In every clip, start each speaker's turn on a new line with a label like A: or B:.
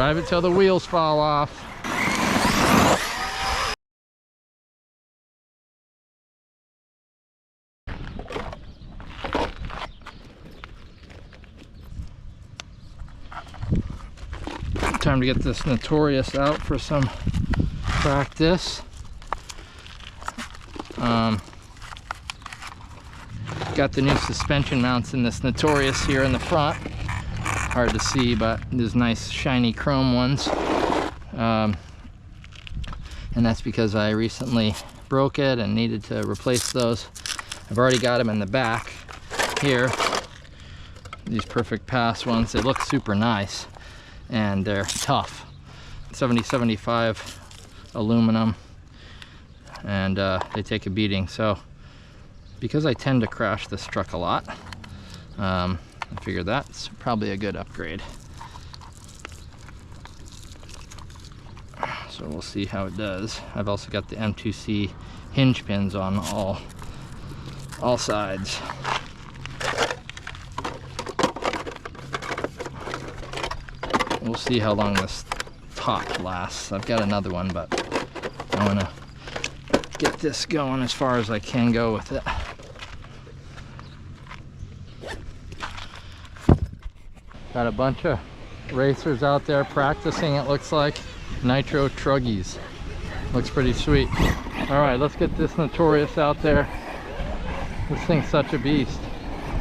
A: Drive it till the wheels fall off. Time to get this Notorious out for some practice. Got the new suspension mounts in this Notorious here in the front. Hard to see, but there's nice shiny chrome ones. And that's because I recently broke it and needed to replace those. I've already got them in the back here. These Perfect Pass ones, they look super nice and they're tough. 70-75 aluminum, and they take a beating. So because I tend to crash this truck a lot, I figured that's probably a good upgrade. So we'll see how it does. I've also got the M2C hinge pins on all sides. We'll see how long this top lasts. I've got another one, but I want to get this going as far as I can go with it. Got a bunch of racers out there practicing, it looks like. Nitro truggies. Looks pretty sweet. All right, let's get this Notorious out there. This thing's such a beast.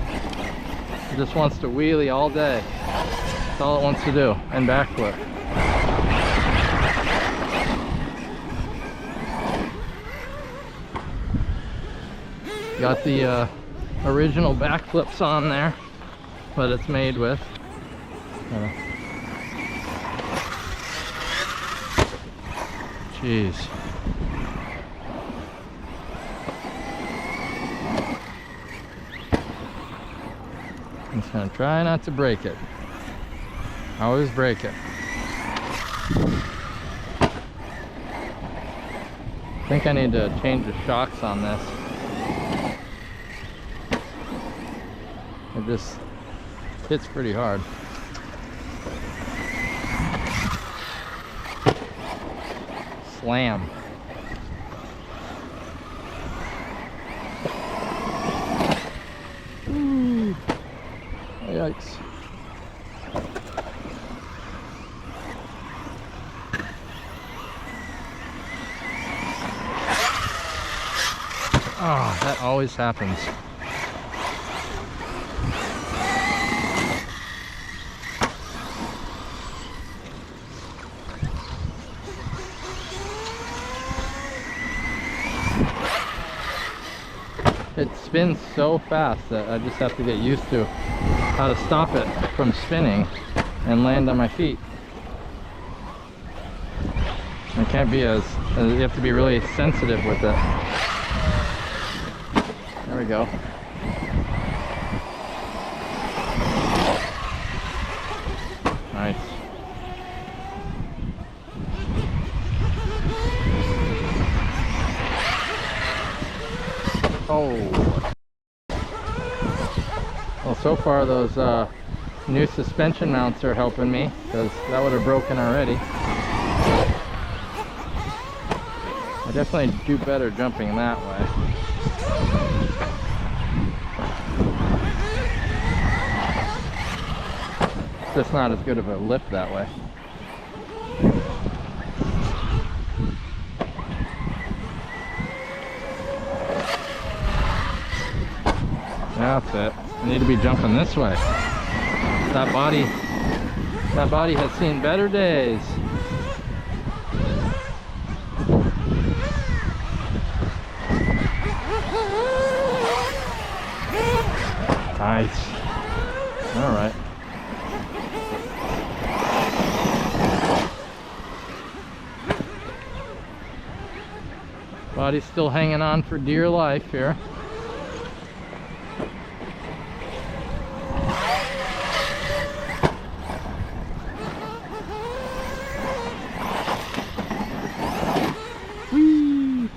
A: It just wants to wheelie all day. That's all it wants to do, and backflip. Got the original backflips on there, but it's made with. Jeez. I'm just gonna try not to break it. I always break it. I think I need to change the shocks on this. It just hits pretty hard. Slam. Ooh. Yikes. Oh, that always happens. It spins so fast that I just have to get used to how to stop it from spinning and land on my feet. I can't be you have to be really sensitive with it. There we go. Nice. Oh. Well, so far those new suspension mounts are helping me, because that would have broken already. I definitely do better jumping that way. It's just not as good of a lip that way. That's it. I need to be jumping this way. That body has seen better days. Nice. All right. Body's still hanging on for dear life here. Whee!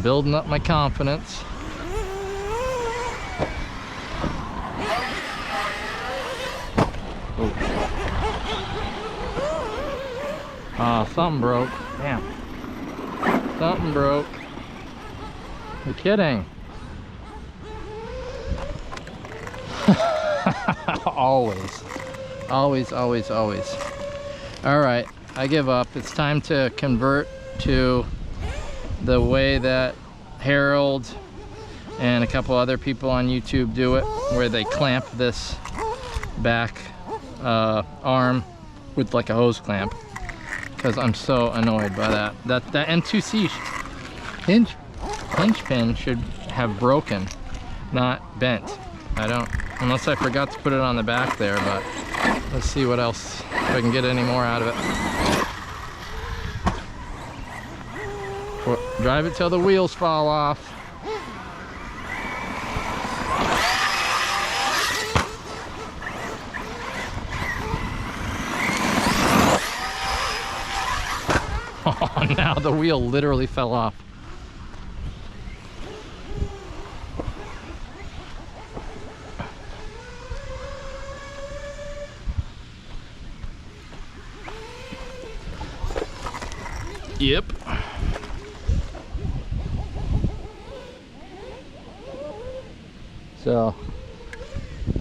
A: Building up my confidence. Oh, something broke. Damn. Something broke. You're kidding. Always. Always, always, always. Alright, I give up. It's time to convert to the way that Harold and a couple other people on YouTube do it, where they clamp this back arm with like a hose clamp, because I'm so annoyed by that. That N2C hinge pin should have broken, not bent. I don't, unless I forgot to put it on the back there, but let's see what else, if I can get any more out of it. Drive it till the wheels fall off. Oh, now the wheel literally fell off. Yep. So,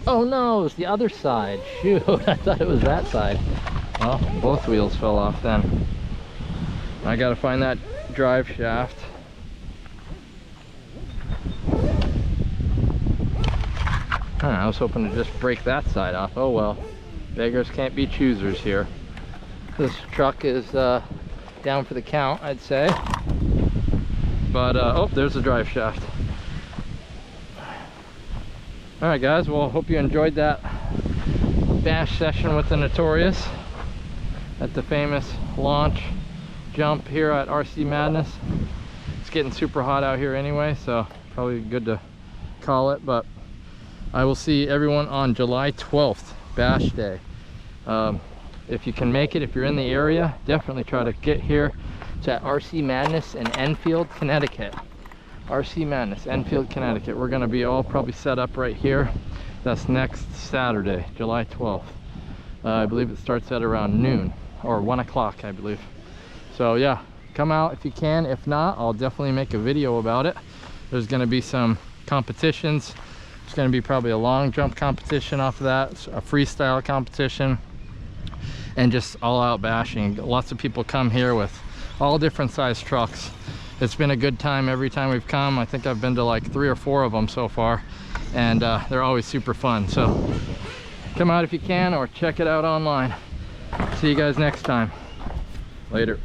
A: oh no, it's the other side. Shoot, I thought it was that side. Well, both wheels fell off then. I gotta find that drive shaft. I was hoping to just break that side off. Oh well, beggars can't be choosers here. This truck is down for the count, I'd say. But oh, there's the drive shaft. All right, guys. Well, hope you enjoyed that bash session with the Notorious at the famous launch jump here at RC Madness. It's getting super hot out here anyway, so probably good to call it. But I will see everyone on July 12th, Bash Day. If you can make it, if you're in the area, definitely try to get here. It's at RC Madness in Enfield, Connecticut. RC Madness, Enfield, Connecticut. We're gonna be all probably set up right here. That's next Saturday, July 12th. I believe it starts at around noon or 1 o'clock, I believe. So yeah, come out if you can. If not, I'll definitely make a video about it. There's gonna be some competitions. There's gonna be probably a long jump competition off of that, a freestyle competition, and just all out bashing. Lots of people come here with all different size trucks. It's been a good time every time we've come. I think I've been to like 3 or 4 of them so far, and they're always super fun. So come out if you can, or check it out online. See you guys next time. Later.